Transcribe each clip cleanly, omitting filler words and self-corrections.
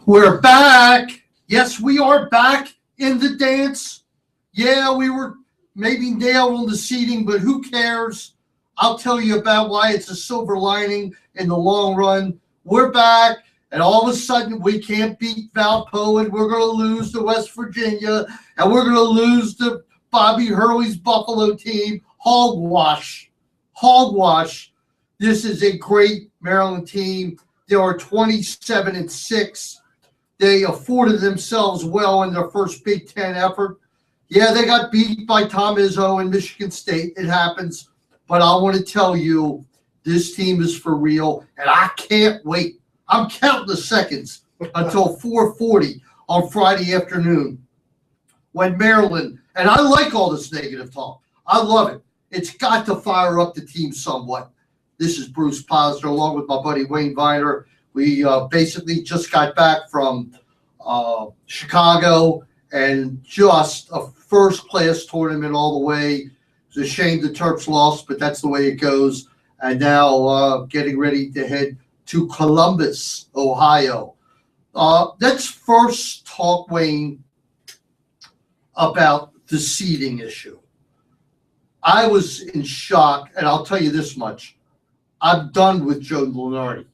We're back. Yes, we are back in the dance. Yeah, we were maybe nailed on the seating, but who cares? I'll tell you about why it's a silver lining in the long run. We're back, and all of a sudden we can't beat Valpo, and we're going to lose to West Virginia, and we're going to lose to Bobby Hurley's Buffalo team. Hogwash. Hogwash. This is a great Maryland team. They are 27-6. They afforded themselves well in their first Big Ten effort. Yeah, they got beat by Tom Izzo and Michigan State. It happens. But I want to tell you, this team is for real, and I can't wait. I'm counting the seconds until 4:40 on Friday afternoon when Maryland, and I like all this negative talk. I love it. It's got to fire up the team somewhat. This is Bruce Posner along with my buddy Wayne Viener. We basically just got back from Chicago and just a first-class tournament all the way. It's a shame the Terps lost, but that's the way it goes. And now getting ready to head to Columbus, Ohio. Let's first talk, Wayne, about the seeding issue. I was in shock, and I'll tell you this much. I'm done with Joe Lunardi.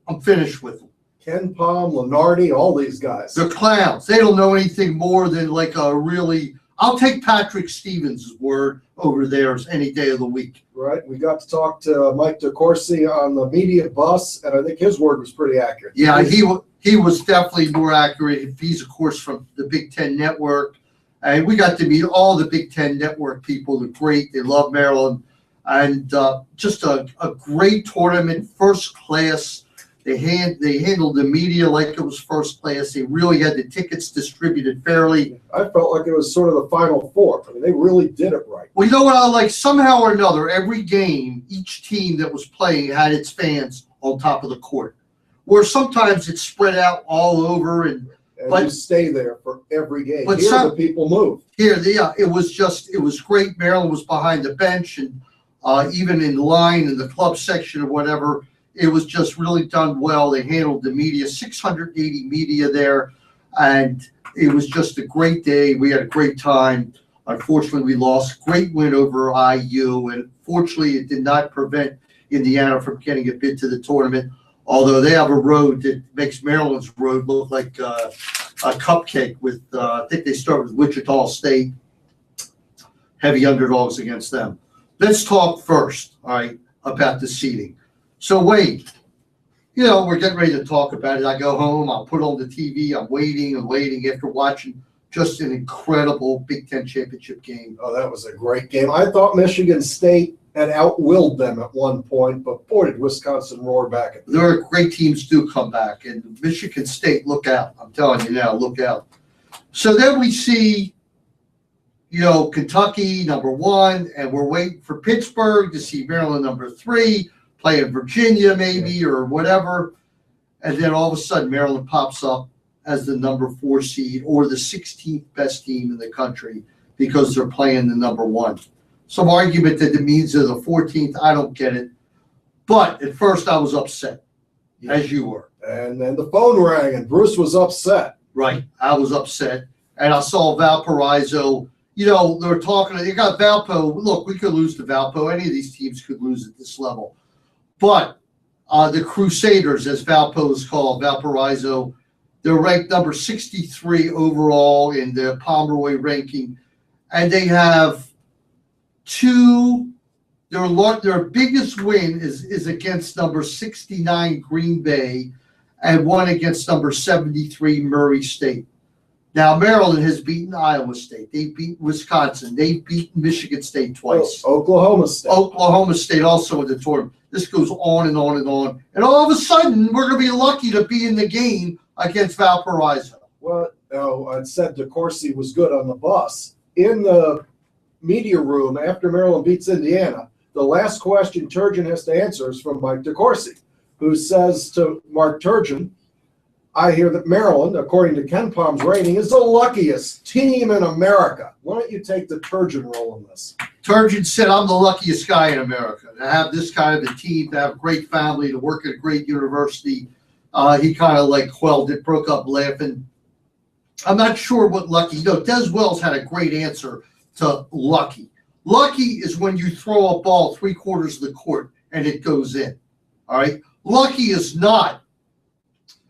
I'm finished with them. Ken Palm, Lunardi, all these guys. They're clowns. They don't know anything more than like a really – I'll take Patrick Stevens' word over theirs any day of the week. Right. We got to talk to Mike DeCourcy on the media bus, and I think his word was pretty accurate. Yeah, he was definitely more accurate. He's, of course, from the Big Ten Network. And we got to meet all the Big Ten Network people. They're great. They love Maryland. And just a great tournament, first class. They handled the media like it was first class. They really had the tickets distributed fairly. I felt like it was sort of the Final Four. I mean, they really did it right. Well, you know what I like? Somehow or another, every game, each team that was playing had its fans on top of the court. Where sometimes it's spread out all over, but you stay there for every game. But here the people move. It was great. Maryland was behind the bench and even in line in the club section or whatever. It was just really done well. They handled the media, 680 media there, and it was just a great day. We had a great time. Unfortunately, we lost. Great win over IU, and fortunately, it did not prevent Indiana from getting a bid to the tournament, although they have a road that makes Maryland's road look like a cupcake with, I think they start with Wichita State, heavy underdogs against them. Let's talk first, all right, about the seeding. So, Wade, we're getting ready to talk about it. I go home, I'll put on the TV, I'm waiting after watching just an incredible Big Ten championship game. Oh, that was a great game. I thought Michigan State had outwilled them at one point, but boy, did Wisconsin roar back at them. There are great teams do come back, and Michigan State, look out. I'm telling you now, look out. So then we see, Kentucky, number 1, and we're waiting for Pittsburgh to see Maryland, number 3. Playing Virginia maybe or whatever, and then all of a sudden Maryland pops up as the number 4 seed or the 16th best team in the country because they're playing the number 1. Some argument that it means they're the 14th, I don't get it. But at first I was upset, as you were. And then the phone rang and Bruce was upset. Right, I was upset. And I saw Valparaiso, they're talking, they got Valpo. Look, we could lose to Valpo. Any of these teams could lose at this level. But the Crusaders, as Valpo is called, Valparaiso, they're ranked number 63 overall in the Pomeroy ranking. And they have their biggest win is against number 69 Green Bay and one against number 73 Murray State. Now, Maryland has beaten Iowa State. They've beaten Wisconsin. They've beaten Michigan State twice. Oklahoma State. Oklahoma State also in the tournament. This goes on and on and on. And all of a sudden, we're going to be lucky to be in the game against Valparaiso. Well, I said DeCourcy was good on the bus. In the media room after Maryland beats Indiana, the last question Turgeon has to answer is from Mike DeCourcy, who says to Mark Turgeon, I hear that Maryland, according to Ken Palm's rating, is the luckiest team in America. Why don't you take the Turgeon role in this? Turgeon said, I'm the luckiest guy in America to have this kind of a team, to have a great family, to work at a great university, He kind of like quelled it, broke up laughing. I'm not sure what lucky. No, Des Wells had a great answer to lucky. Lucky is when you throw a ball 3/4 of the court and it goes in. All right. Lucky is not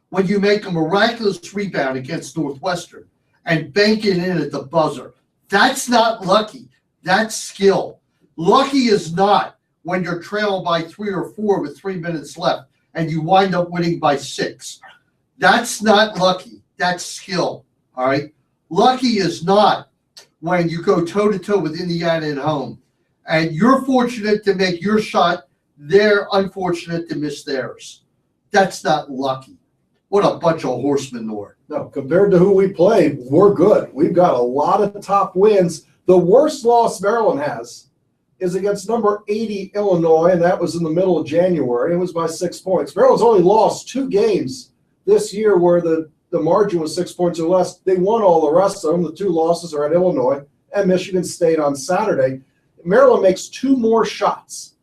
when you make a miraculous rebound against Northwestern and bank it in at the buzzer. That's not lucky. That's skill. Lucky is not when you're trailing by 3 or 4 with 3 minutes left and you wind up winning by 6. That's not lucky. That's skill. All right. Lucky is not when you go toe-to-toe with Indiana at home and you're fortunate to make your shot, they're unfortunate to miss theirs. That's not lucky. What a bunch of horse manure. No, compared to who we play, we're good. We've got a lot of top wins. The worst loss Maryland has is against number 80 Illinois, and that was in the middle of January. It was by 6 points. Maryland's only lost 2 games this year where the margin was 6 points or less. They won all the rest of them. The 2 losses are at Illinois and Michigan State on Saturday. Maryland makes 2 more shots.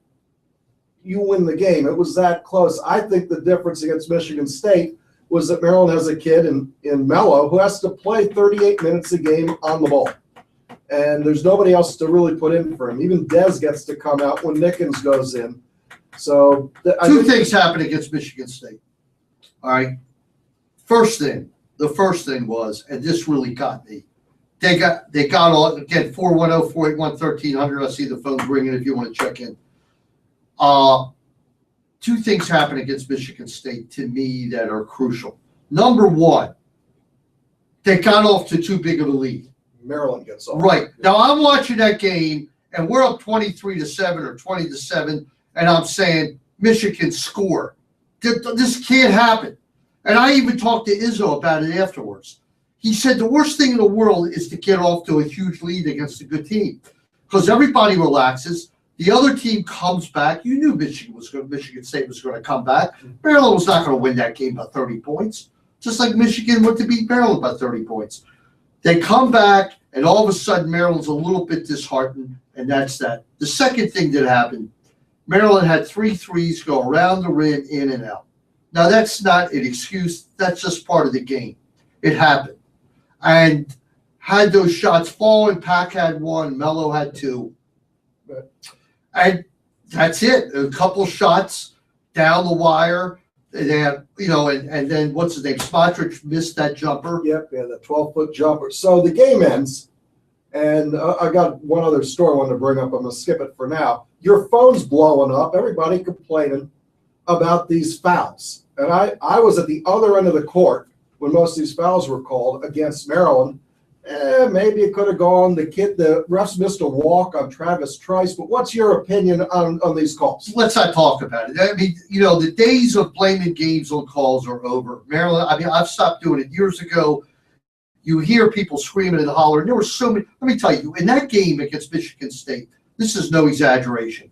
You win the game. It was that close. I think the difference against Michigan State was that Maryland has a kid in Mello who has to play 38 minutes a game on the ball. And there's nobody else to really put in for him. Even Dez gets to come out when Nickens goes in. So two things happened against Michigan State. All right. The first thing was, and this really got me, they got all, again, 410-481-1300. I see the phone's ringing if you want to check in. 2 things happened against Michigan State to me that are crucial. Number 1, they got off to too big of a lead. Maryland gets off. Right. Now I'm watching that game and we're up 23-7 or 20-7, and I'm saying Michigan score. This can't happen. And I even talked to Izzo about it afterwards. He said the worst thing in the world is to get off to a huge lead against a good team because everybody relaxes. The other team comes back. You knew Michigan State was going to come back. Maryland was not going to win that game by 30 points, just like Michigan went to beat Maryland by 30 points. They come back, and all of a sudden Maryland's a little bit disheartened, and that's that. The second thing that happened, Maryland had 3 threes go around the rim, in and out. Now, that's not an excuse. That's just part of the game. It happened. And had those shots fallen, Pack had 1, Mello had 2. And that's it. A couple shots down the wire. They had, and then what's his name? Smotrich missed that jumper. Yep, yeah, the 12-foot jumper. So the game ends, and I got one other story I wanted to bring up. I'm going to skip it for now. Your phone's blowing up. Everybody complaining about these fouls. And I was at the other end of the court when most of these fouls were called against Maryland. Maybe it could have gone. The refs missed a walk on Travis Trice. But what's your opinion on these calls? Let's not talk about it. I mean, the days of blaming games on calls are over. Maryland, I mean, I've stopped doing it years ago. You hear people screaming and hollering. There were so many. Let me tell you, in that game against Michigan State, this is no exaggeration.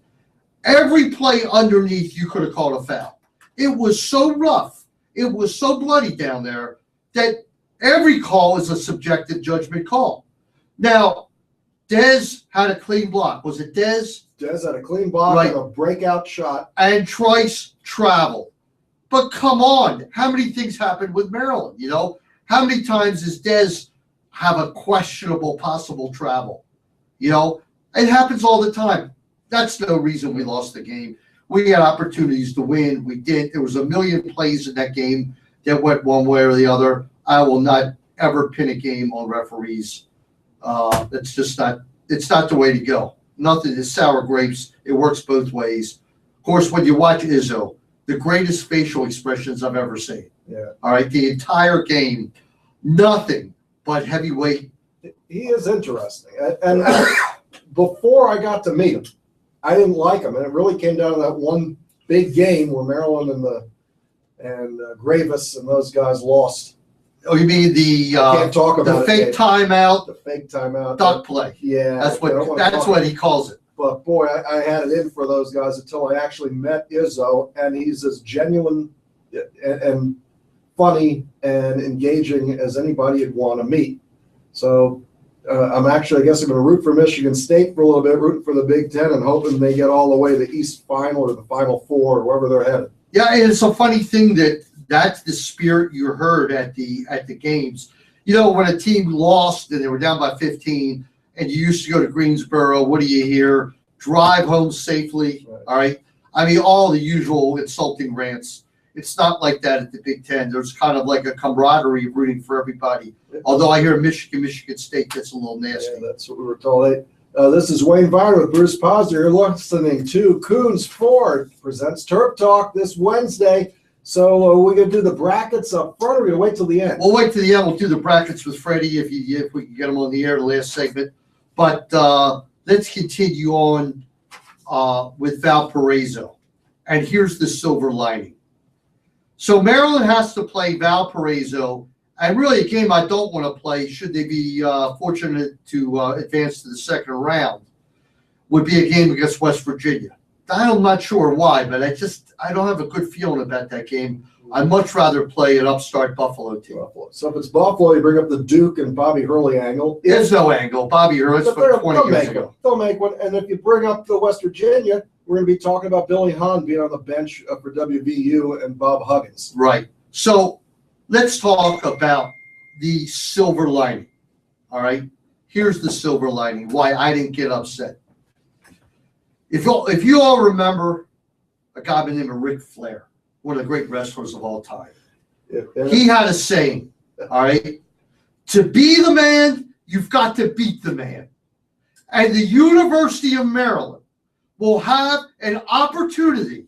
Every play underneath, you could have called a foul. It was so rough. It was so bloody down there that every call is a subjective judgment call. Now, Dez had a clean block. Was it Dez? Dez had a clean block and a breakout shot. And Trice traveled. But come on, how many things happened with Maryland? How many times does Dez have a questionable possible travel? It happens all the time. That's no reason we lost the game. We had opportunities to win. We did. There was a million plays in that game that went one way or the other. I will not ever pin a game on referees. It's just not. It's not the way to go. Nothing is sour grapes. It works both ways. Of course, when you watch Izzo, the greatest facial expressions I've ever seen. Yeah. All right. The entire game, nothing but heavyweight. He is interesting. And before I got to meet him, I didn't like him, and it really came down to that one big game where Maryland and Gravis and those guys lost. Oh, you mean the can't talk about the fake timeout? The fake timeout. Duck play. Yeah. That's what he calls it. But boy, I had it in for those guys until I actually met Izzo, and he's as genuine and funny and engaging as anybody you'd want to meet. So I'm actually, I guess I'm going to root for Michigan State for a little bit, rooting for the Big Ten, and hoping they get all the way to the East Final or the Final Four or wherever they're headed. Yeah, and it's a funny thing that That's the spirit you heard at the games. You know, when a team lost and they were down by 15, and you used to go to Greensboro, what do you hear? Drive home safely. Right. All right. I mean, all the usual insulting rants. It's not like that at the Big Ten. There's kind of like a camaraderie of rooting for everybody. Although I hear Michigan State gets a little nasty. Yeah, that's what we were told. This is Wayne Viener with Bruce Posner. You're listening to Coons Ford presents Terp Talk this Wednesday. So we're going to do the brackets up front, or we're going to wait till the end? We'll wait till the end. We'll do the brackets with Freddie if we can get him on the air, the last segment. But let's continue on with Valparaiso. And here's the silver lining. So Maryland has to play Valparaiso, and really a game I don't want to play, should they be fortunate to advance to the second round, would be a game against West Virginia. I'm not sure why, but I don't have a good feeling about that game. I'd much rather play an upstart Buffalo team. Buffalo. So if it's Buffalo, you bring up the Duke and Bobby Hurley angle. There's no angle. Bobby Hurley's from 20 years ago. They'll make one. And if you bring up the West Virginia, we're going to be talking about Billy Hahn being on the bench for WVU and Bob Huggins. Right. So let's talk about the silver lining. All right. Here's the silver lining, why I didn't get upset. If you all remember a guy by the name of Ric Flair, one of the great wrestlers of all time, he had a saying, all right, to be the man, you've got to beat the man. And the University of Maryland will have an opportunity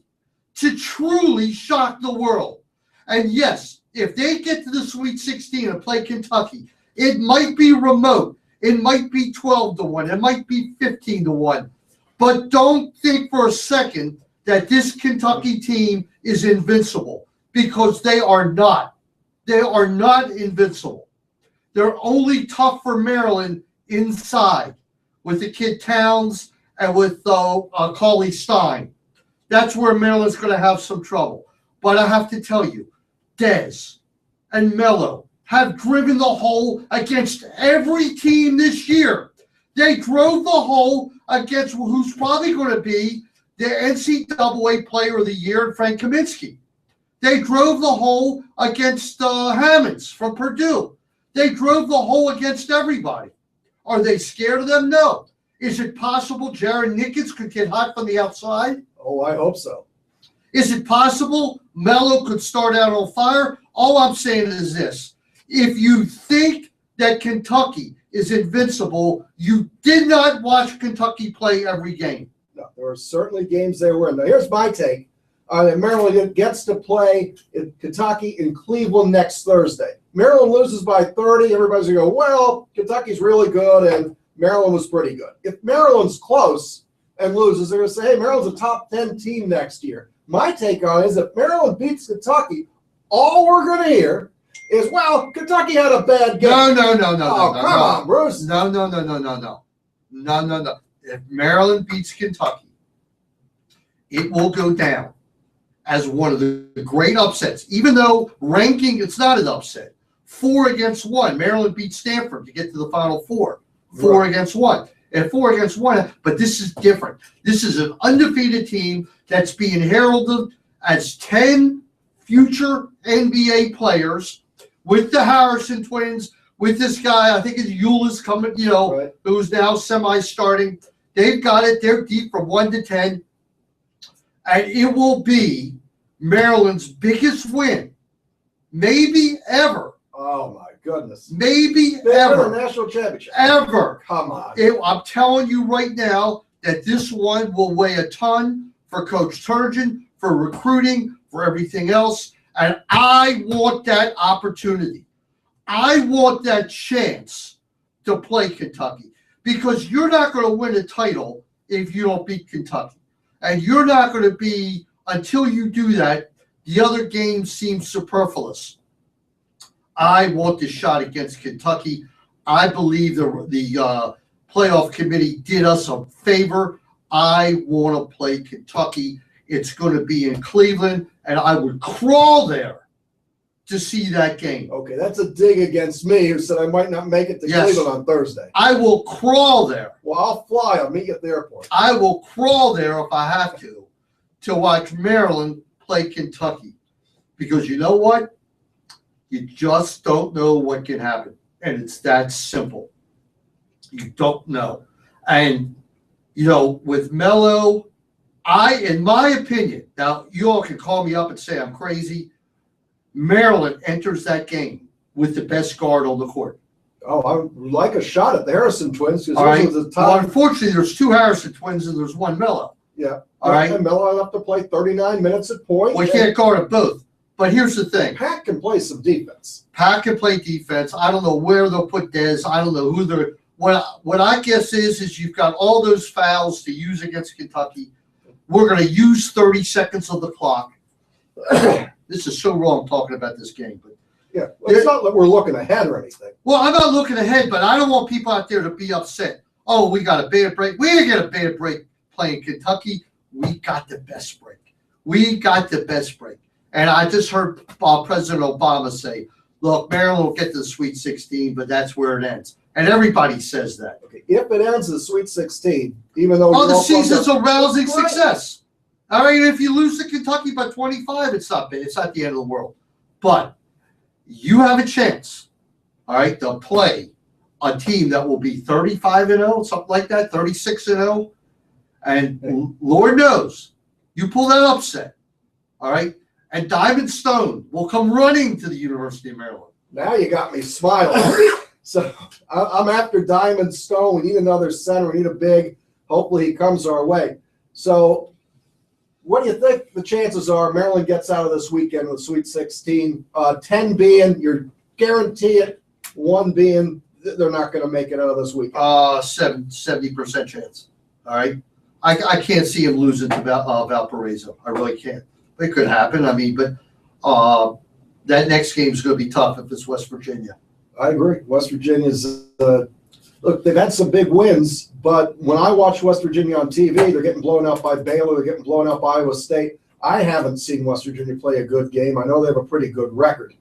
to truly shock the world. And yes, if they get to the Sweet 16 and play Kentucky, it might be remote. It might be 12-1. It might be 15-1. But don't think for a second that this Kentucky team is invincible, because they are not. They are not invincible. They're only tough for Maryland inside with the kid Towns and with Cauley Stein. That's where Maryland's going to have some trouble. But I have to tell you, Dez and Mello have driven the hole against every team this year. They drove the hole against who's probably going to be the NCAA Player of the Year, Frank Kaminsky. They drove the hole against Hammonds from Purdue. They drove the hole against everybody. Are they scared of them? No. Is it possible Jaron Nickens could get hot from the outside? Oh, I hope so. Is it possible Mello could start out on fire? All I'm saying is this. If you think that Kentucky is invincible, you did not watch Kentucky play every game. No, there were certainly games they were in. Now, here's my take. Maryland gets to play in Kentucky in Cleveland next Thursday. Maryland loses by 30. Everybody's going to go, well, Kentucky's really good, and Maryland was pretty good. If Maryland's close and loses, they're going to say, hey, Maryland's a top 10 team next year. My take on it is if Maryland beats Kentucky, all we're going to hear is, well, Kentucky had a bad game. No. Oh, come on, Bruce. No. If Maryland beats Kentucky, it will go down as one of the great upsets. Even though ranking, it's not an upset. 4-1. Maryland beat Stanford to get to the Final Four. 4-1. And 4-1. But this is different. This is an undefeated team that's being heralded as 10 future NBA players with the Harrison twins, with this guy, I think it's Euless coming, Right. Who's now semi-starting. They've got it. They're deep from 1 to 10. And it will be Maryland's biggest win, maybe ever. Oh, my goodness. Maybe They won ever. the national championship. Ever. Come on. I'm telling you right now that this one will weigh a ton for Coach Turgeon, for recruiting, for everything else. And I want that opportunity. I want that chance to play Kentucky, because you're not going to win a title if you don't beat Kentucky. And you're not going to be, until you do that, the other games seem superfluous. I want the shot against Kentucky. I believe the playoff committee did us a favor. I want to play Kentucky. It's going to be in Cleveland, and I would crawl there to see that game. Okay, that's a dig against me, who said I might not make it to Cleveland on Thursday. I will crawl there. Well, I'll fly. I'll meet you at the airport. I will crawl there if I have to watch Maryland play Kentucky. because you know what? You just don't know what can happen. And it's that simple. You don't know. And, with Melo, in my opinion, now you all can call me up and say I'm crazy. Maryland enters that game with the best guard on the court. Oh, I would like a shot at the Harrison twins. All right. Well, unfortunately, there's 2 Harrison twins and there's 1 Melo. Yeah. All right. And Melo will have to play 39 minutes at point. We can't guard them both. But here's the thing. Pat can play some defense. Pat can play defense. I don't know where they'll put Dez. I don't know who they're. What I guess is you've got all those fouls to use against Kentucky. We're going to use 30 seconds of the clock. This is so wrong talking about this game, but. Yeah, well, it's not like we're looking ahead or anything. Well, I'm not looking ahead, but I don't want people out there to be upset. Oh, we got a bad break. We didn't get a bad break playing Kentucky. We got the best break. We got the best break. And I just heard President Obama say, look, Maryland will get to the Sweet 16, but that's where it ends. And everybody says that. Okay. If it ends the Sweet 16, even though the season's a rousing success. All right, if you lose to Kentucky by 25, it's not bad. It's not the end of the world. But you have a chance, all right, to play a team that will be 35-0, something like that, 36-0. And Lord knows, you pull that upset, all right, and Diamond Stone will come running to the University of Maryland. Now you got me smiling. So I'm after Diamond Stone. We need another center. We need a big. Hopefully he comes our way. So what do you think the chances are Maryland gets out of this weekend with Sweet 16? 10 being you're guarantee it, 1 being they're not going to make it out of this weekend. 70% chance. All right. I can't see him losing to Valparaiso. I really can't. It could happen. I mean, but that next game is going to be tough if it's West Virginia. I agree. West Virginia's look, they've had some big wins, but when I watch West Virginia on TV, they're getting blown out by Baylor, they're getting blown out by Iowa State. I haven't seen West Virginia play a good game. I know they have a pretty good record.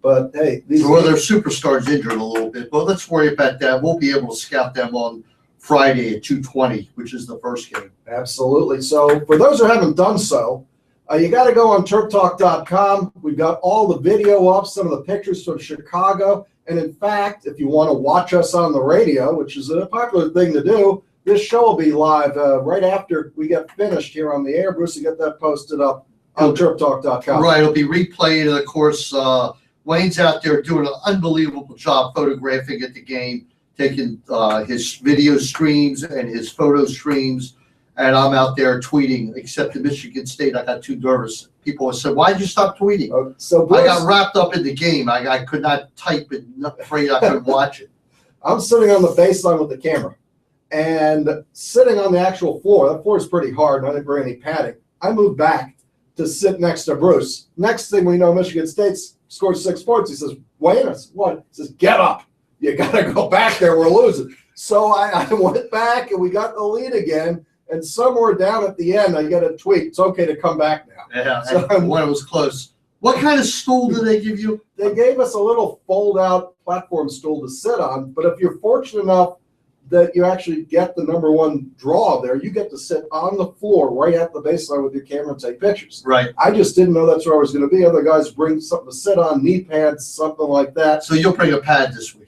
But, hey. Their superstars injured a little bit. But let's worry about that. We'll be able to scout them on Friday at 2:20, which is the first game. Absolutely. So, for those who haven't done so, you got to go on TerpTalk.com. We've got all the video up, some of the pictures from Chicago. And in fact, if you want to watch us on the radio, which is a popular thing to do, this show will be live right after we get finished here on the air. Bruce, you get that posted up on TerpTalk.com. Right. It'll be replayed. And, of course, Wayne's out there doing an unbelievable job photographing at the game, taking his video streams and his photo streams. And I'm out there tweeting, except in Michigan State, I got too nervous. People said, why did you stop tweeting? So Bruce, I got wrapped up in the game. I could not type it, afraid I couldn't watch it. I'm sitting on the baseline with the camera and sitting on the actual floor. That floor is pretty hard, and I didn't bring any padding. I moved back to sit next to Bruce. Next thing we know, Michigan State scores 6 points. He says, Wayne, I said, what? He says, get up. You got to go back there. We're losing. So I went back, and we got the lead again. And somewhere down at the end, I get a tweet. It's okay to come back now. Yeah, so when it was close. What kind of stool do they give you? They gave us a little fold-out platform stool to sit on. But if you're fortunate enough that you actually get the number 1 draw there, you get to sit on the floor right at the baseline with your camera and take pictures. Right. I just didn't know that's where I was going to be. Other guys bring something to sit on, knee pads, something like that. So you'll bring a pad this week.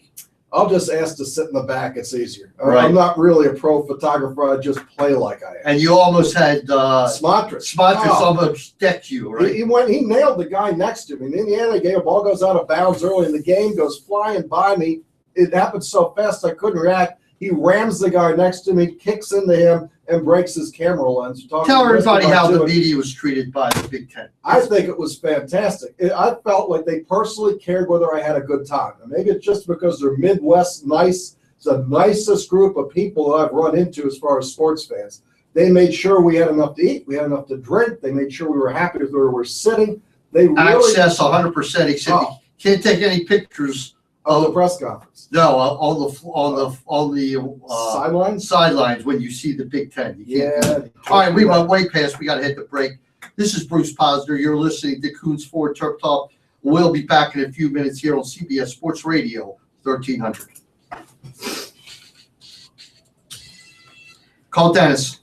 I'll just ask to sit in the back. It's easier. Right. I'm not really a pro photographer. I just play like I am. And you almost had Smotrich almost decked you, right? He nailed the guy next to me. In Indiana, the ball goes out of bounds early in the game, goes flying by me. It happened so fast I couldn't react. He rams the guy next to me, kicks into him, and breaks his camera lens. Tell everybody how the media was treated by the Big Ten. I think it was fantastic. I felt like they personally cared whether I had a good time. And maybe it's just because they're Midwest nice. It's the nicest group of people that I've run into as far as sports fans. They made sure we had enough to eat. We had enough to drink. They made sure we were happy with where we were sitting. They really access 100%, except you can't take any pictures of the press conference. No, on the sidelines when you see the Big Ten. You can't. All right, we went way past. We got to hit the break. This is Bruce Posner. You're listening to Coons Ford Terp Talk. We'll be back in a few minutes here on CBS Sports Radio 1300. Call Dennis.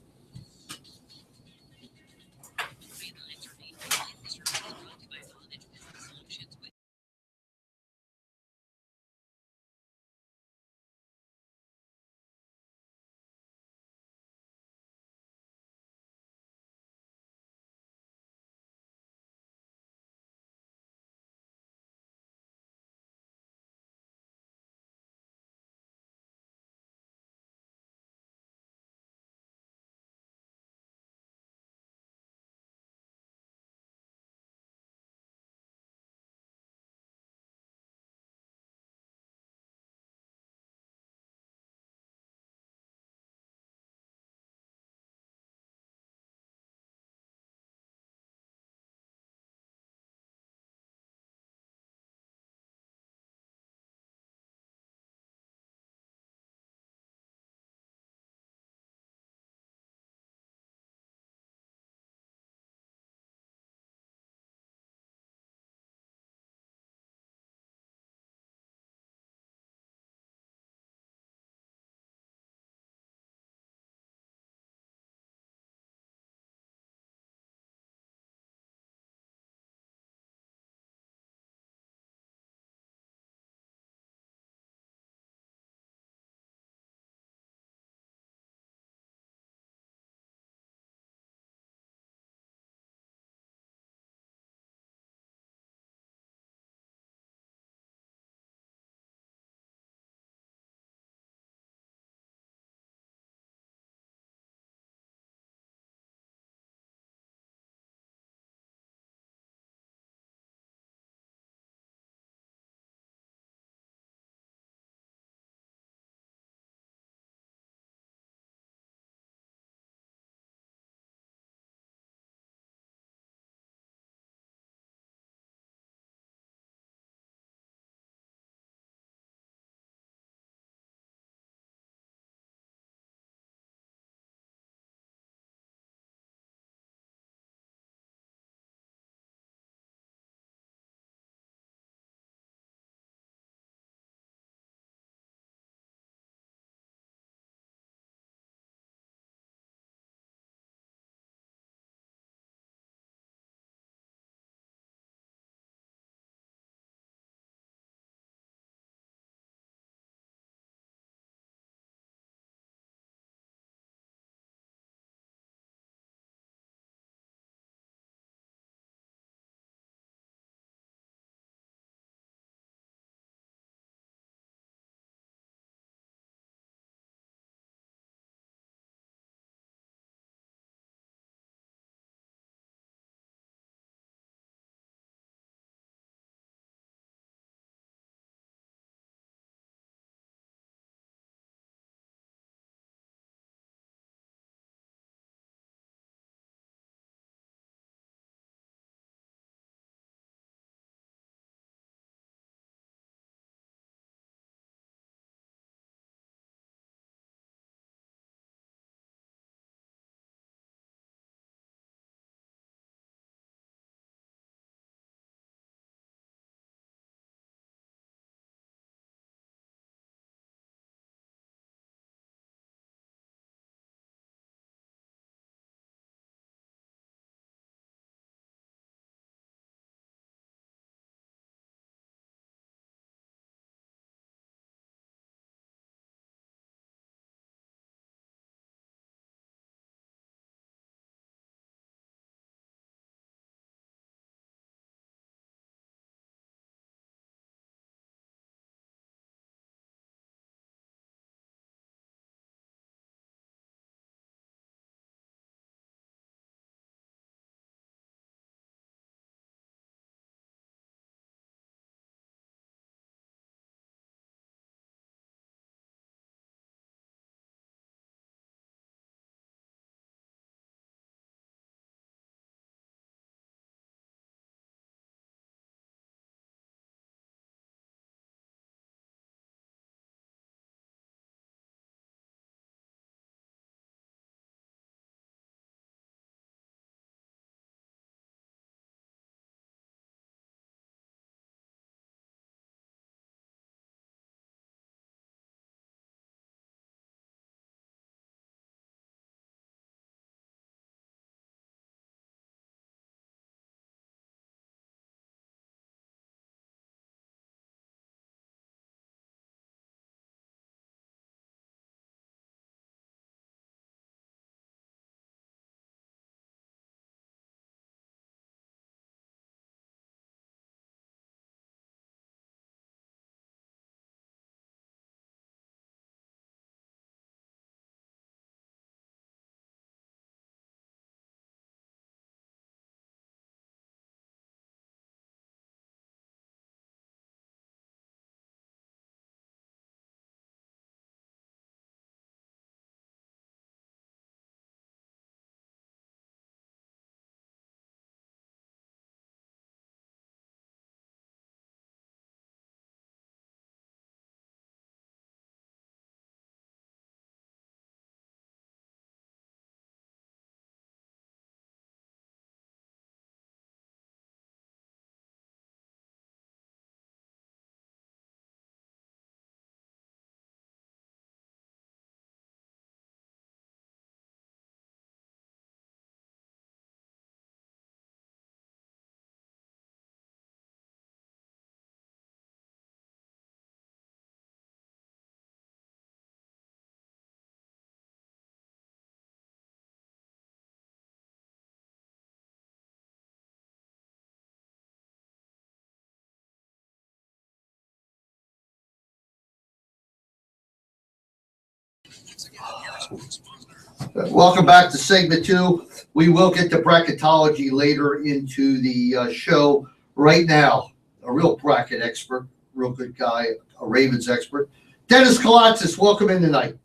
Welcome back to segment 2. We will get to bracketology later into the show. Right now, a real bracket expert, real good guy, a Ravens expert. Dennis Kalatzis, welcome in tonight.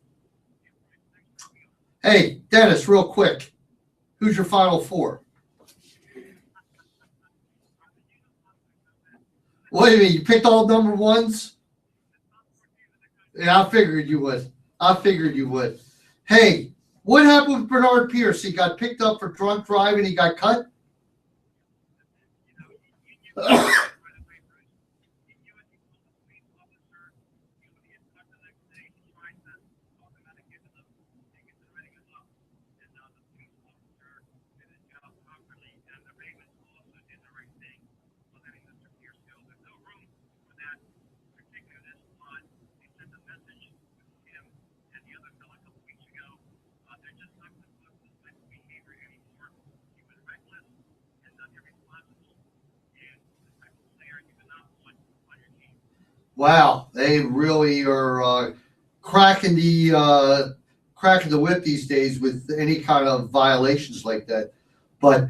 Hey, Dennis, real quick. Who's your Final Four? What do you mean? You picked all number ones? Yeah, I figured you would. Hey, what happened with Bernard Pierce? He got picked up for drunk driving. He got cut? Wow, they really are cracking the whip these days with any kind of violations like that. But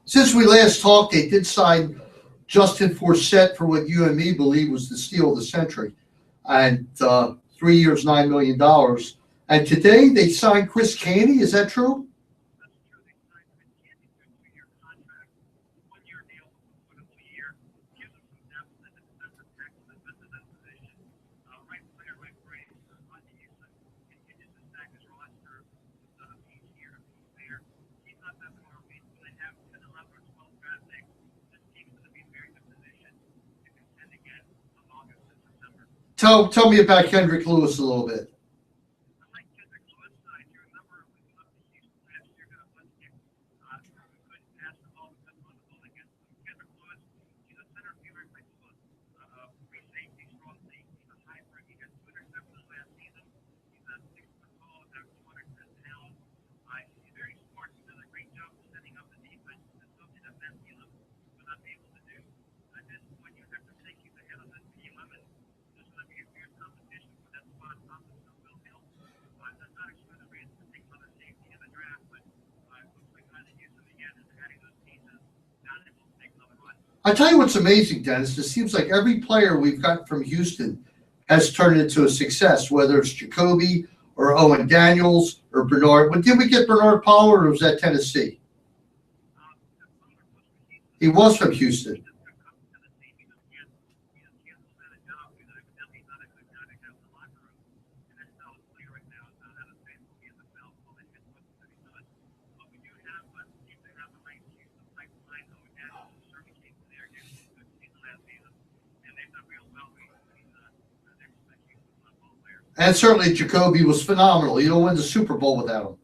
since we last talked, they did sign Justin Forsett for what you and me believe was the steal of the century, and 3 years, $9 million. And today they signed Chris Canty. Is that true? Tell me about Kendrick Lewis a little bit. I tell you what's amazing, Dennis. It seems like every player we've got from Houston has turned into a success, whether it's Jacoby or Owen Daniels or Bernard. But did we get Bernard Pollard, or was that Tennessee? He was from Houston. And certainly Jacoby was phenomenal. You don't win the Super Bowl without him.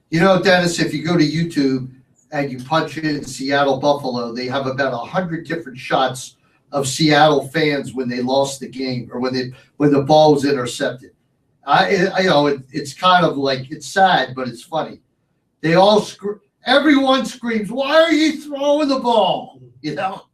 You know, Dennis, if you go to YouTube and you punch in Seattle Buffalo, they have about 100 different shots of Seattle fans when they lost the game or when the ball was intercepted. It's kind of like, it's sad, but it's funny. They all everyone screams, "Why are you throwing the ball?" You know.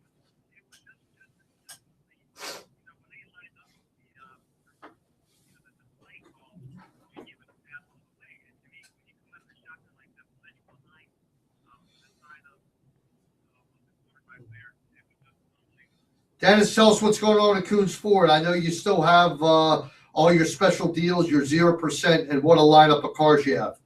Dennis, tell us what's going on at Coons Ford. I know you still have all your special deals, your 0%, and what a lineup of cars you have.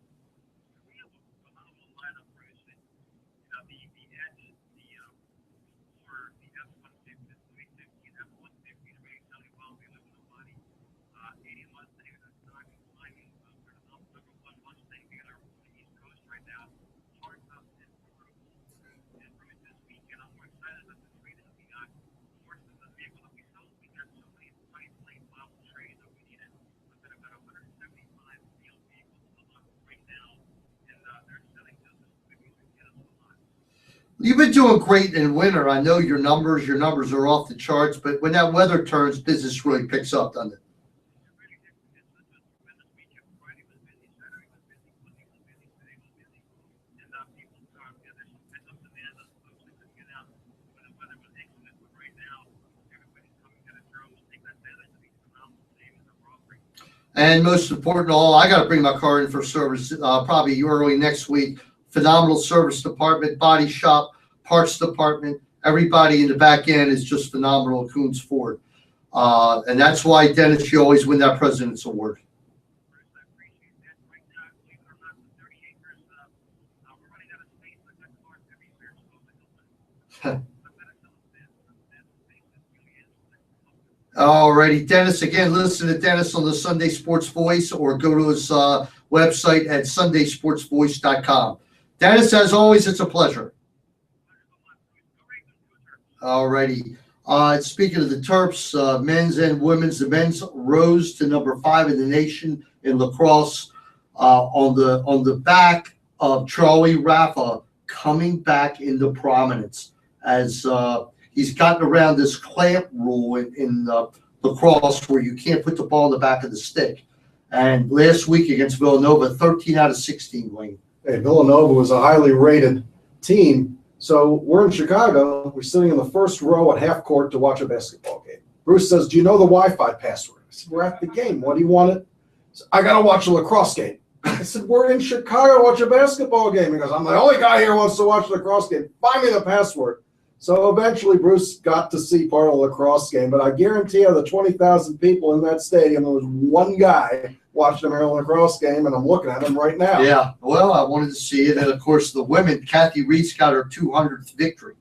You've been doing great in winter. I know your numbers are off the charts, but when that weather turns, business really picks up, doesn't it? And most important of all, I got to bring my car in for service probably early next week. Phenomenal service department, body shop, parts department. Everybody in the back end is just phenomenal at Coons Ford. And that's why, Dennis, you always win that President's Award. Alrighty, Dennis. Again, listen to Dennis on the Sunday Sports Voice or go to his website at sundaysportsvoice.com. Dennis, as always, it's a pleasure. Alrighty. Speaking of the Terps, men's and women's, the men's rose to number 5 in the nation in lacrosse on the back of Charlie Raffa coming back into prominence as he's gotten around this clamp rule in lacrosse where you can't put the ball in the back of the stick. And last week against Villanova, 13 out of 16, Wayne. Hey, Villanova was a highly rated team. So we're in Chicago. We're sitting in the first row at half court to watch a basketball game. Bruce says, "Do you know the Wi-Fi password?" I said, "We're at the game. What do you want it?" Said, "I got to watch a lacrosse game." I said, "We're in Chicago to watch a basketball game." He goes, "I'm the only guy here who wants to watch a lacrosse game. Find me the password." So eventually Bruce got to see part of the lacrosse game, but I guarantee you the 20,000 people in that stadium, there was one guy watching the Maryland lacrosse game, and I'm looking at him right now. Yeah, well, I wanted to see it. And, of course, the women, Kathy Reese got her 200th victory,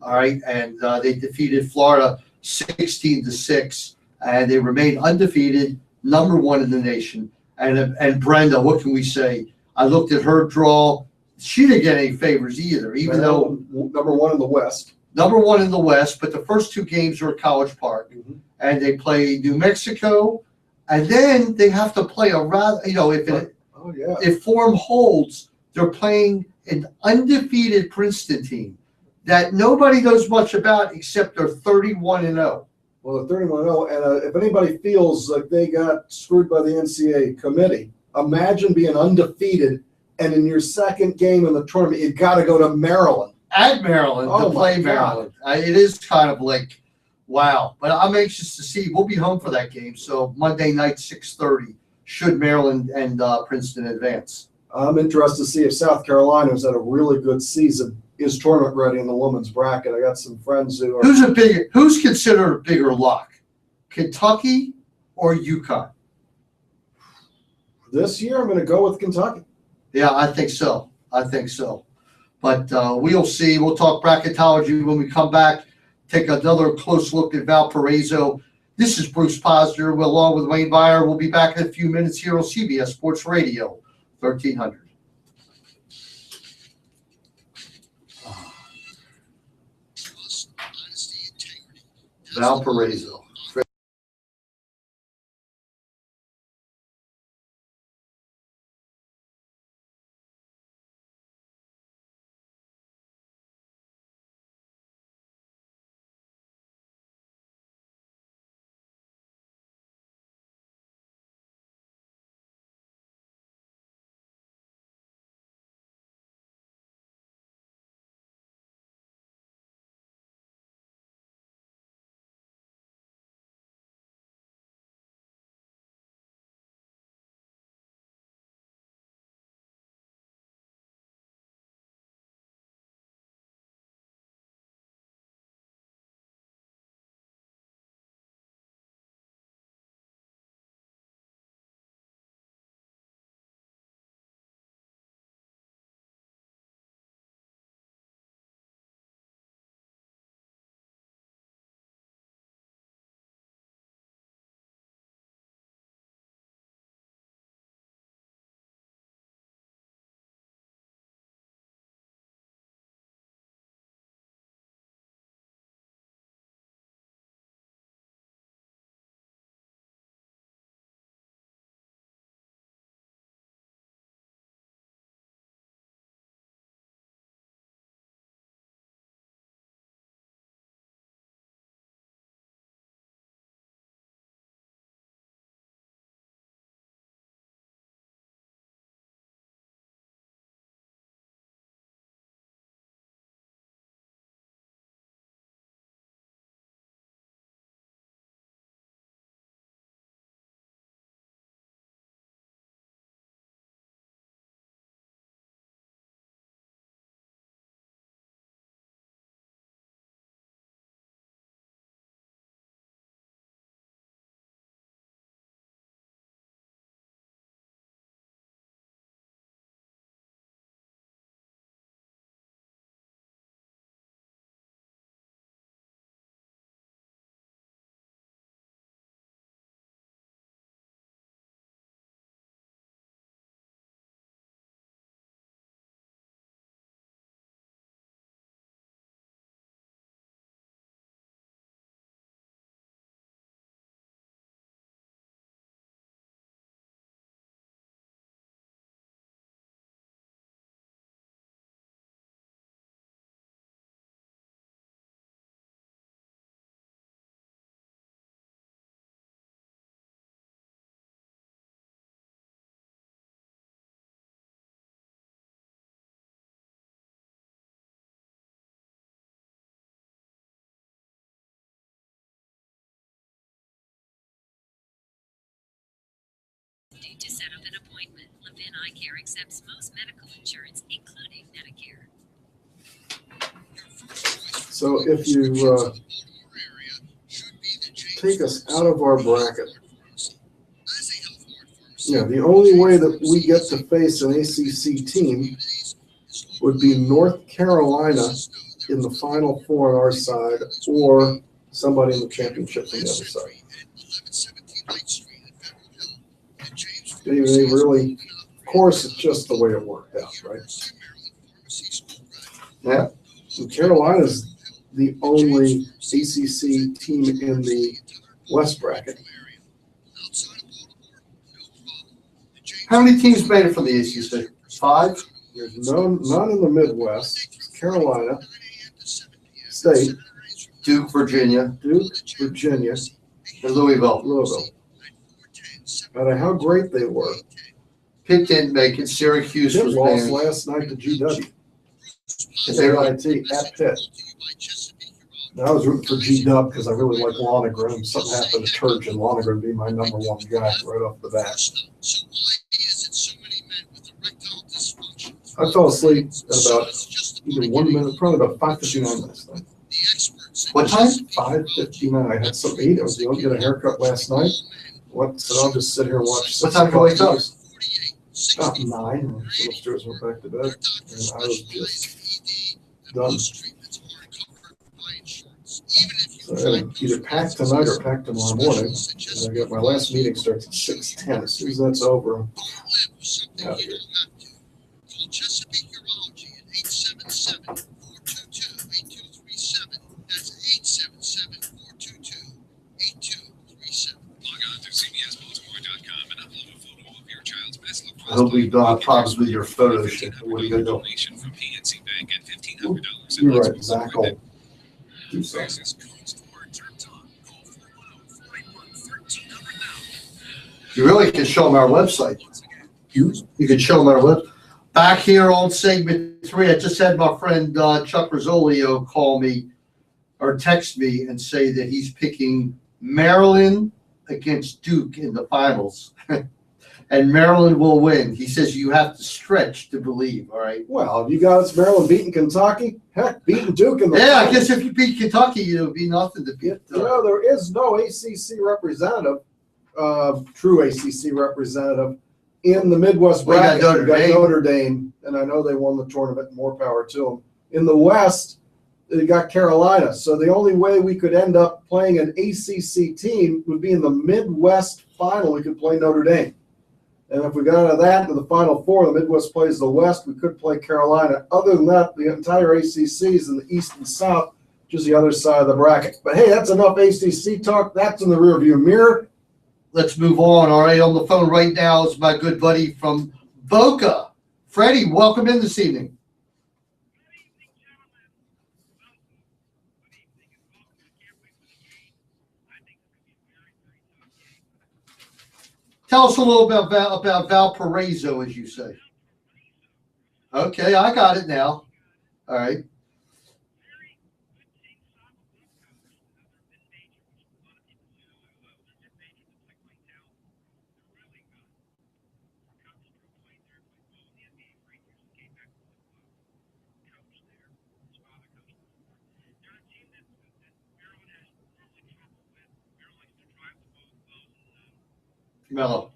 all right, and they defeated Florida 16-6, and they remain undefeated, number 1 in the nation. And Brenda, what can we say? I looked at her draw. She didn't get any favors either, even though number 1 in the West. Number 1 in the West, but the first 2 games are at College Park, and they play New Mexico, and then they have to play a rather, if form holds, they're playing an undefeated Princeton team that nobody knows much about except they're 31-0. Well, they're 31-0, and if anybody feels like they got screwed by the NCAA committee, imagine being undefeated, and in your second game in the tournament, you got to go to Maryland. At Maryland to play Maryland. It is kind of like, wow. But I'm anxious to see. We'll be home for that game. So Monday night, 6:30, should Maryland and Princeton advance. I'm interested to see if South Carolina, who's had a really good season, is tournament ready in the women's bracket. I got some friends who are. Who's considered a bigger lock? Kentucky or UConn? This year, I'm going to go with Kentucky. Yeah, I think so. But we'll see. We'll talk bracketology when we come back. Take another close look at Valparaiso. This is Bruce Posner, along with Wayne Viener. We'll be back in a few minutes here on CBS Sports Radio, 1300. Valparaiso. need to set up an appointment. Levin Eye Care accepts most medical insurance, including Medicare. So if you take us out of our bracket, the only way that we get to face an ACC team would be North Carolina in the Final Four on our side, or somebody in the championship on the other side. They really, of course, it's just the way it worked out, right? Yeah. And Carolina's the only ACC team in the West bracket. How many teams made it from the ACC? 5? There's none in the Midwest. It's Carolina State, Duke, Virginia, and Louisville. No matter how great they were, Pitt didn't make it. Syracuse Pitt was lost banned. last night to GW. At Pitt. I was rooting for G-Dub because I really like Lonergan. Something happened to Turgeon. Lonergan would be my number one guy right off the bat. I fell asleep at about either 1 minute, probably about 5:59 last night. What time? 5:59. I had something to eat. I was going to get a haircut last night. So I'll just sit here and watch. What time did you wake up? About 9. I went upstairs, went back to bed, and I was just done. So I gotta either pack tonight or pack tomorrow morning. And I got my last meeting starts at 6:10. As soon as that's over, I'm out of here. I hope we don't have problems with your photo shoot. What are you going to do? You're right, Zach will do something. You really can show them our website. You can show them our website. Back here on segment 3, I just had my friend Chuck Rosolio call me or text me and say that he's picking Maryland against Duke in the finals. And Maryland will win. He says you have to stretch to believe, all right? Well, you got Maryland beating Kentucky. Heck, beating Duke in the Yeah, finals. I guess if you beat Kentucky, it'll be nothing to beat. There is no ACC representative, true ACC representative, in the Midwest bracket. We got Notre Dame, and I know they won the tournament. More power to them. In the West, they got Carolina. So the only way we could end up playing an ACC team would be in the Midwest final. We could play Notre Dame. And if we got out of that to the Final Four, the Midwest plays the West, we could play Carolina. Other than that, the entire ACC is in the East and South, which is the other side of the bracket. But hey, that's enough ACC talk. That's in the rearview mirror. Let's move on. All right, on the phone right now is my good buddy from Boca. Freddie, welcome in this evening. Tell us a little bit about Valparaiso, as you say. Okay, I got it now. All right. Mellow.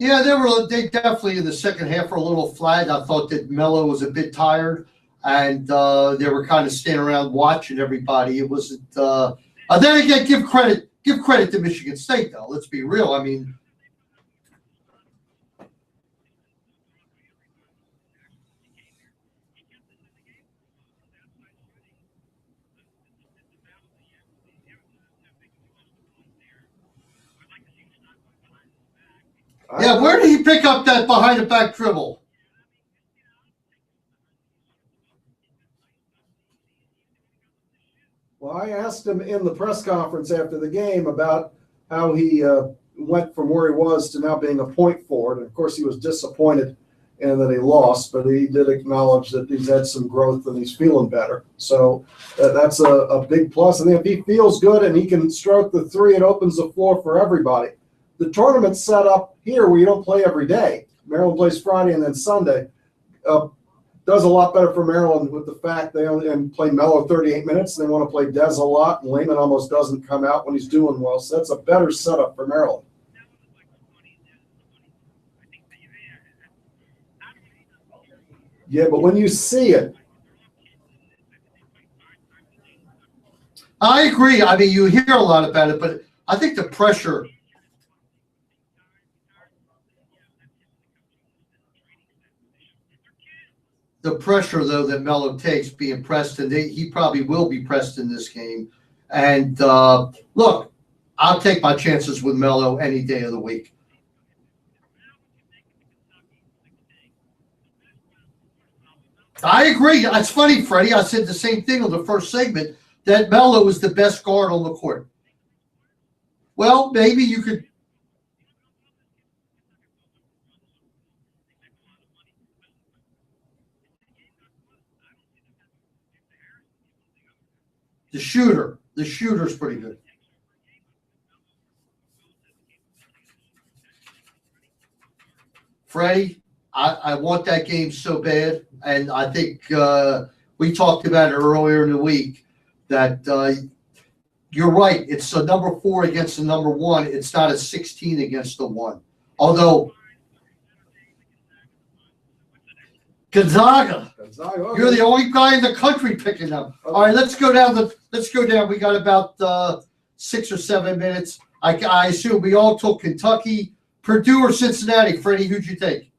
Yeah, they definitely in the second half were a little flat. I thought that Melo was a bit tired, and they were kind of standing around watching everybody. It wasn't. Then again, give credit to Michigan State though. Let's be real. I mean, yeah, where did he pick up that behind the back dribble? Well, I asked him in the press conference after the game about how he went from where he was to now being a point forward. And of course, he was disappointed in that he lost, but he did acknowledge that he's had some growth and he's feeling better. So that's a big plus. And if he feels good and he can stroke the three, it opens the floor for everybody. The tournament's set up here where you don't play every day. Maryland plays Friday and then Sunday. Does a lot better for Maryland with the fact they only play Melo 38 minutes. And they want to play Dez a lot, and Lehman almost doesn't come out when he's doing well. So that's a better setup for Maryland. Yeah, but when you see it, I agree. I mean, you hear a lot about it, but I think the pressure. The pressure, though, that Melo takes being pressed, and he probably will be pressed in this game. And look, I'll take my chances with Melo any day of the week. I agree. It's funny, Freddie. I said the same thing on the first segment, that Melo is the best guard on the court. Well, maybe you could. The shooter's pretty good. Freddie, I want that game so bad, and I think we talked about it earlier in the week that you're right. It's a number 4 against the number 1. It's not a 16 against the 1. Although Gonzaga, okay. You're the only guy in the country picking them. All right, let's go down. We got about 6 or 7 minutes. I assume we all took Kentucky, Purdue, or Cincinnati. Freddie, who'd you take?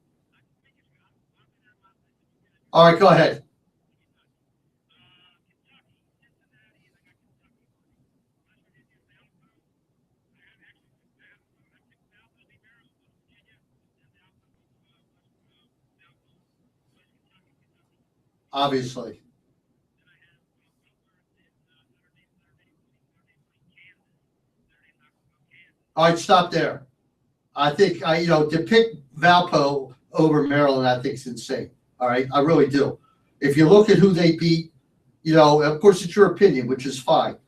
All right, go ahead. Obviously. All right, stop there. I think to pick Valpo over Maryland, I think is insane. All right, I really do. If you look at who they beat, of course it's your opinion, which is fine.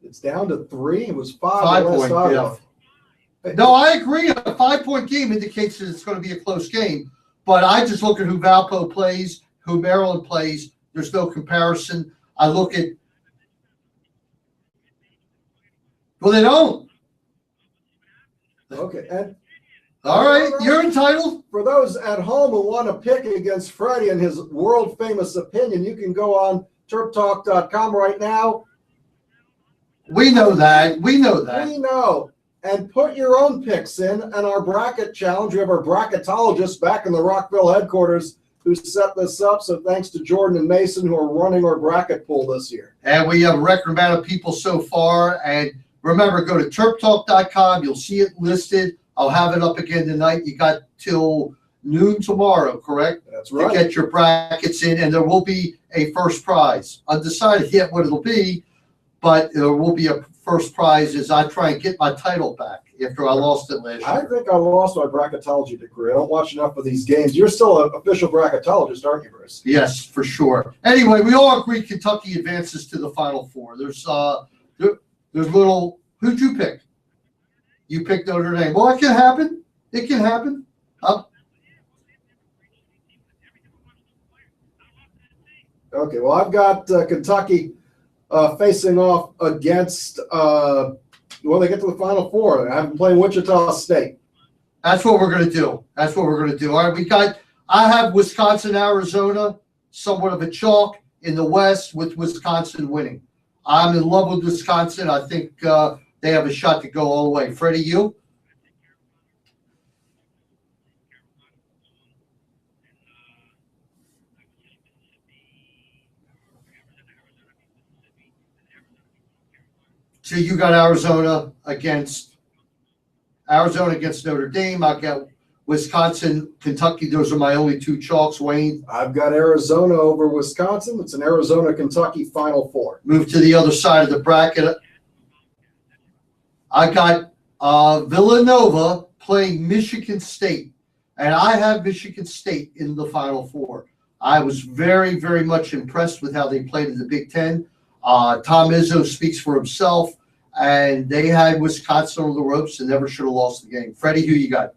It's down to 3. It was 5. 5 point, yeah. No, I agree. A 5-point game indicates that it's going to be a close game. But I just look at who Valpo plays, who Maryland plays. There's no comparison. I look at. Well, they don't. Okay. And all right, you're entitled. For those at home who want to pick against Freddie and his world famous opinion, you can go on TerpTalk.com right now. We know that. We know. And put your own picks in. And our bracket challenge, we have our bracketologists back in the Rockville headquarters who set this up. So thanks to Jordan and Mason who are running our bracket pool this year. And we have a record amount of people so far. And remember, go to TerpTalk.com. You'll see it listed. I'll have it up again tonight. You got till noon tomorrow, correct? That's right. To get your brackets in. And there will be a first prize. Undecided yet what it'll be, but there will be a first prize as I try and get my title back after I lost it last year. I think I lost my bracketology degree. I don't watch enough of these games. You're still an official bracketologist, aren't you, Bruce? Yes, for sure. Anyway, we all agree Kentucky advances to the Final Four. There's little. Who'd you pick? You picked Notre Dame. Well, it can happen. It can happen. Okay, well, I've got Kentucky facing off against, when they get to the Final Four. I have them playing Wichita State. That's what we're going to do. That's what we're going to do. All right, I have Wisconsin, Arizona, somewhat of a chalk in the West with Wisconsin winning. I'm in love with Wisconsin. I think they have a shot to go all the way. Freddie, you? So you got Arizona against Notre Dame. I've got Wisconsin, Kentucky. Those are my only two chalks. Wayne? I've got Arizona over Wisconsin. It's an Arizona-Kentucky Final Four. Move to the other side of the bracket. I got Villanova playing Michigan State, and I have Michigan State in the Final Four. I was very, very much impressed with how they played in the Big Ten. Tom Izzo speaks for himself, and they had Wisconsin on the ropes and never should have lost the game. Freddie, who you got?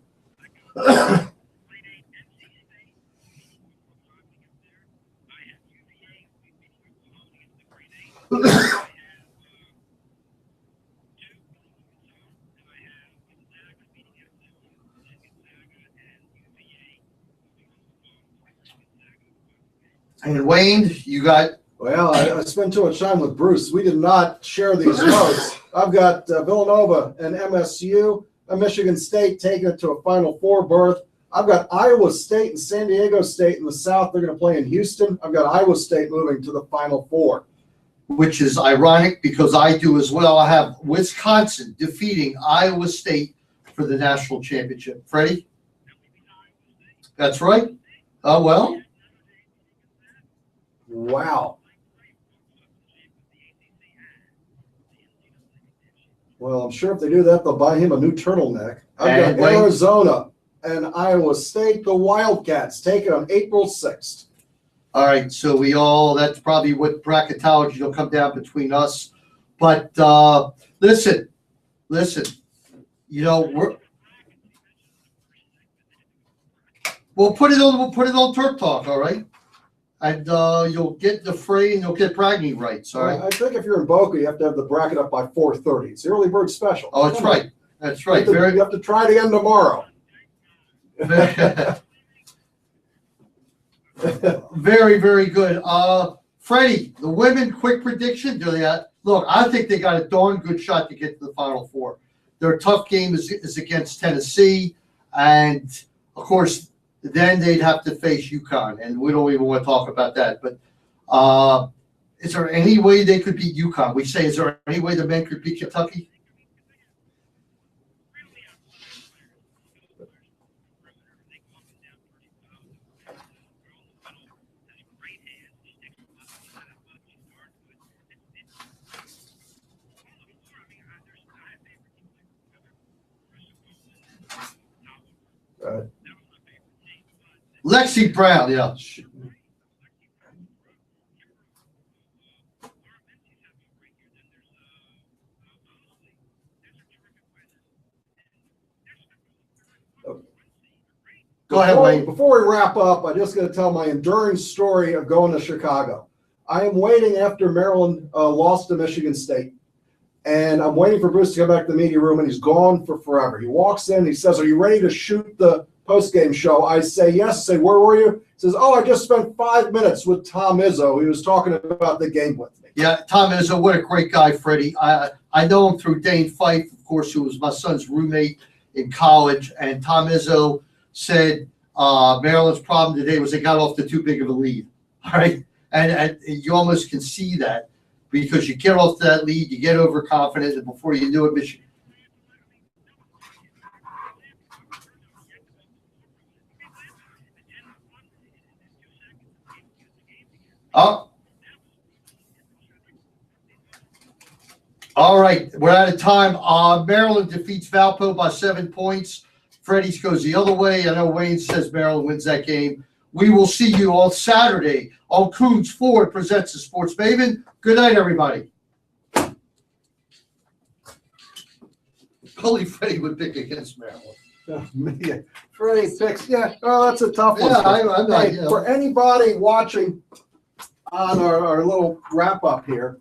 And Wayne, you got? Well, I spent too much time with Bruce. We did not share these notes. I've got Villanova and MSU, and Michigan State taking it to a Final Four berth. I've got Iowa State and San Diego State in the South. They're going to play in Houston. I've got Iowa State moving to the Final Four. Which is ironic because I do as well. I have Wisconsin defeating Iowa State for the national championship. Freddie? That's right. Oh, well. Wow. Well, I'm sure if they do that, they'll buy him a new turtleneck. I've got Arizona and Iowa State, the Wildcats, take it on April 6th. All right, so that's probably what bracketology will come down between us. But listen, we'll put it on TerpTalk, all right? And you'll get the fray and you'll get bragging rights, all right? I think if you're in Boca, you have to have the bracket up by 4:30. It's the early bird special. Oh, that's right. That's right. You have to try it again tomorrow. Very, very good. Freddie, the women, quick prediction. Look, I think they got a darn good shot to get to the Final Four. Their tough game is against Tennessee, and of course, then they'd have to face UConn, and we don't even want to talk about that. But is there any way they could beat UConn? We say, is there any way the men could beat Kentucky? Lexi Brown, yeah. Go ahead, Wayne. Before we wrap up, I'm just going to tell my enduring story of going to Chicago. I am waiting after Maryland lost to Michigan State. And I'm waiting for Bruce to come back to the media room, and he's gone for forever. He walks in, he says, "Are you ready to shoot the post-game show?" I say, "Yes." I say, "Where were you?" He says, "Oh, I just spent 5 minutes with Tom Izzo. He was talking about the game with me." Yeah, Tom Izzo, what a great guy, Freddie. I know him through Dane Fife, of course, who was my son's roommate in college. And Tom Izzo said Maryland's problem today was they got off to too big of a lead. All right, and you almost can see that. Because you get off that lead, you get overconfident, and before you knew it, Michigan. Oh. All right, we're out of time. Maryland defeats Valpo by 7 points. Freddie's goes the other way. I know Wayne says Maryland wins that game. We will see you on Saturday on Coons Ford Presents the Sports Maven. Good night, everybody. Only Freddie would pick against Maryland. Freddie picks, yeah. Well, that's a tough one. Yeah, I'm not. For anybody watching, on our little wrap up here.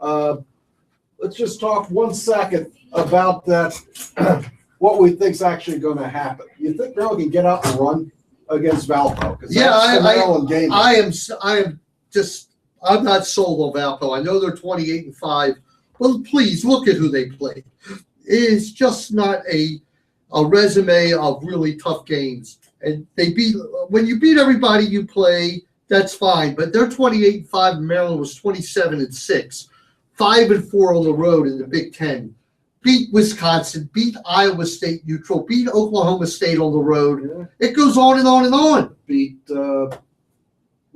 Let's just talk 1 second about that. What we think's actually going to happen. You think Maryland can get out and run against Valpo? Yeah, I'm not sold on Valpo. I know they're 28-5. Well, please look at who they played. It's just not a resume of really tough games. And when you beat everybody you play, that's fine. But they're 28-5. Maryland was 27-6, 5-4 on the road in the Big Ten. Beat Wisconsin, beat Iowa State neutral, beat Oklahoma State on the road. Yeah. It goes on and on and on. Beat,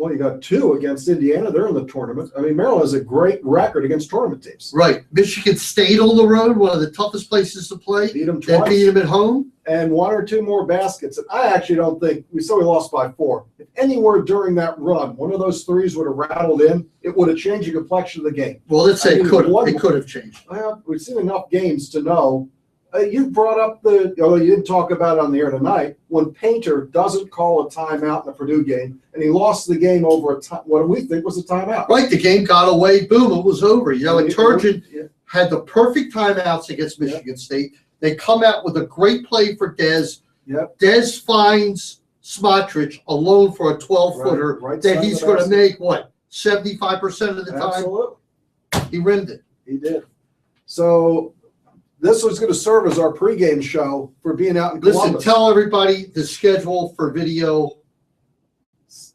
you got 2 against Indiana. They're in the tournament. I mean, Maryland has a great record against tournament teams. Right. Michigan State on the road, one of the toughest places to play. Beat them twice. Then beat them at home. And 1 or 2 more baskets. And I actually don't think – we lost by 4. If anywhere during that run, one of those threes would have rattled in, it would have changed the complexion of the game. Well, let's say it could have changed. Well, we've seen enough games to know. You brought up although you didn't talk about it on the air tonight, when Painter doesn't call a timeout in the Purdue game, and he lost the game over what we think was a timeout. Right, the game got away, boom, it was over. And Turgeon had the perfect timeouts against Michigan State. They come out with a great play for Dez. Yep. Dez finds Smotrich alone for a 12-footer that he's going to make, 75% of the time? Absolutely. He rimmed it. He did. So this was going to serve as our pregame show for being out in Columbus. Listen, tell everybody the schedule for video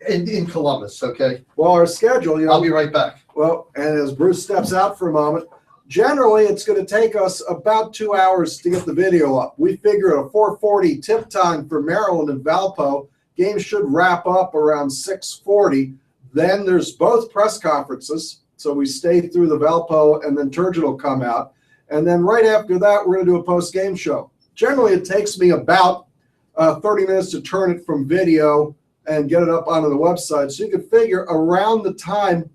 in Columbus, okay? Well, our schedule, I'll be right back. Well, and as Bruce steps out for a moment, generally it's going to take us about 2 hours to get the video up. We figure a 4:40 tip time for Maryland and Valpo. Game should wrap up around 6:40. Then there's both press conferences. So we stay through the Valpo, and then Turgeon will come out. And then right after that, we're going to do a post-game show. Generally, it takes me about 30 minutes to turn it from video and get it up onto the website. So you can figure around the time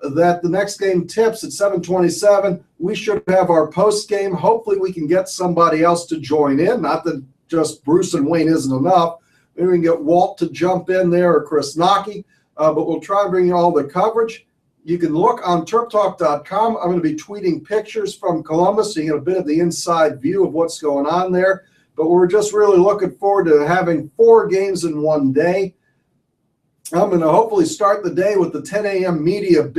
that the next game tips at 7:27, we should have our post-game. Hopefully we can get somebody else to join in. Not that just Bruce and Wayne isn't enough. Maybe we can get Walt to jump in there or Chris Nockey. But we'll try and bring you all the coverage. You can look on TerpTalk.com. I'm going to be tweeting pictures from Columbus so you get a bit of the inside view of what's going on there. But we're just really looking forward to having 4 games in one day. I'm going to hopefully start the day with the 10 a.m. media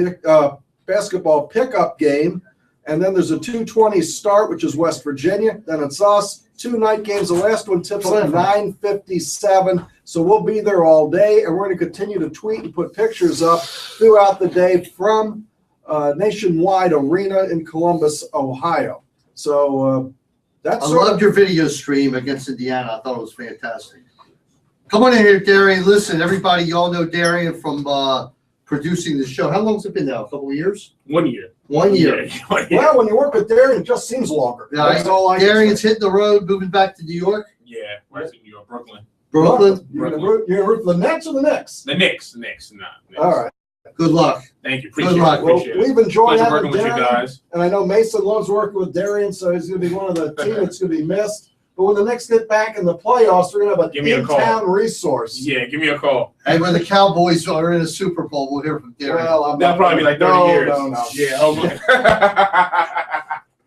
basketball pickup game. And then there's a 2:20 start, which is West Virginia. Then it's us. 2 night games. The last one tips at 9:57. So we'll be there all day. And we're going to continue to tweet and put pictures up throughout the day from Nationwide Arena in Columbus, Ohio. So that's I loved your video stream against Indiana. I thought it was fantastic. Come on in here, Darian. Listen, everybody, y'all know Darian from producing the show. How long has it been now? A couple of years? 1 year. 1 year. Yeah. Well, when you work with Darian, it just seems longer. Yeah, that's all I Darian's hitting the road, moving back to New York. Yeah, where's it? New York, Brooklyn. Brooklyn. You're going to root for the Nets or the Knicks? The Knicks. Nah, All right. Good luck. Thank you. Good luck. Well, Appreciate it. we've enjoyed Pleasure having working with you Darian, guys. and I know Mason loves working with Darian, so he's going to be one of the team that's going to be missed. But when the Knicks get back in the playoffs, we're going to have Give me a call. in-town resource. Yeah, give me a call. And when the Cowboys are in a Super Bowl, we'll hear from Darian. Well, That'll probably be like 30 years. No. Yeah, hopefully.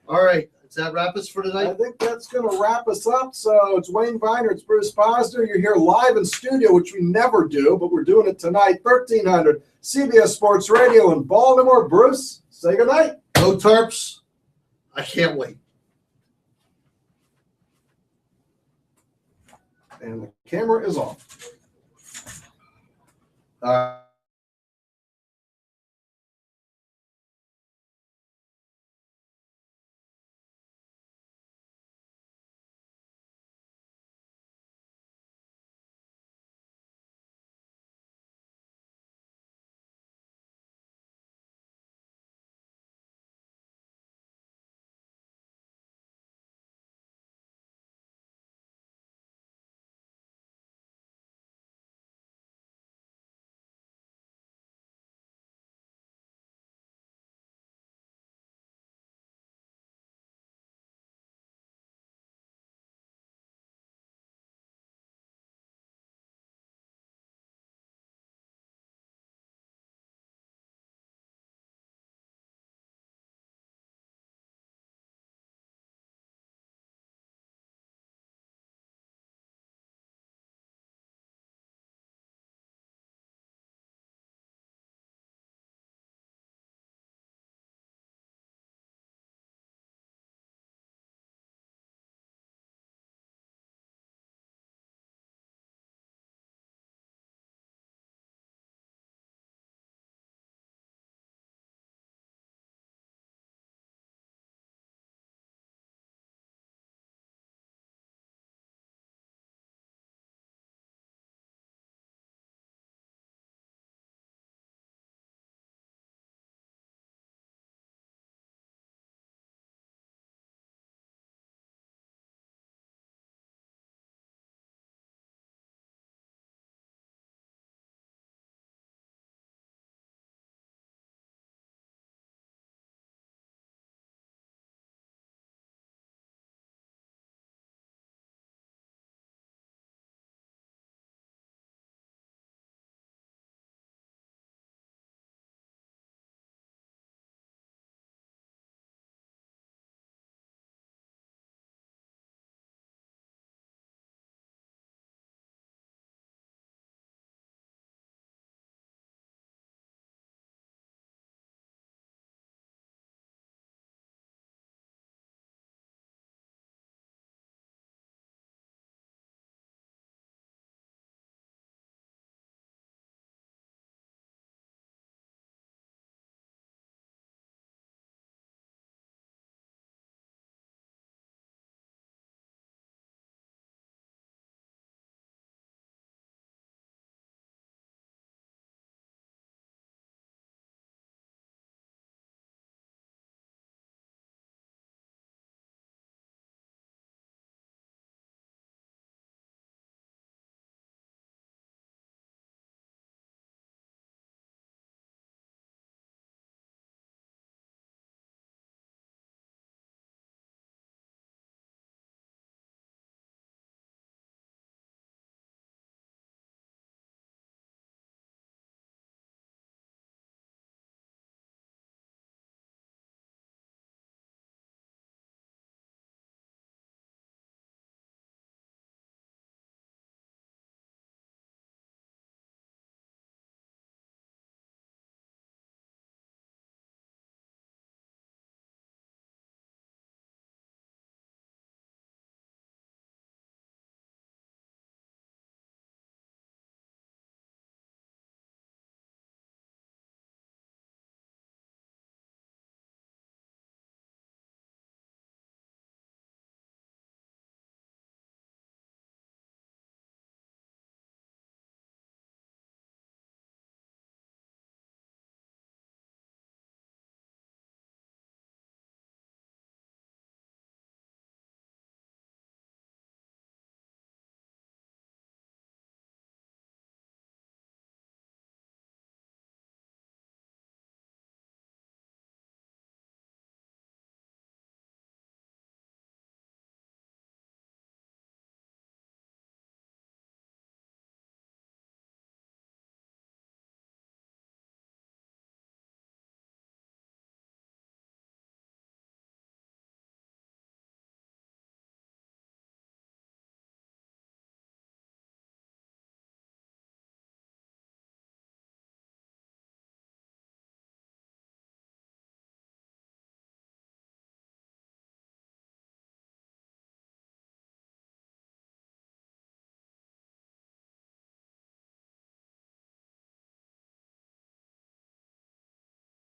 All right. Does that wrap us for I tonight? think that's going to wrap us up. So it's Wayne Viener, it's Bruce Posner. You're here live in studio, which we never do, but we're doing it tonight. 1300 CBS Sports Radio in Baltimore. Bruce, say goodnight. Go Terps. I can't wait. And the camera is off. All right.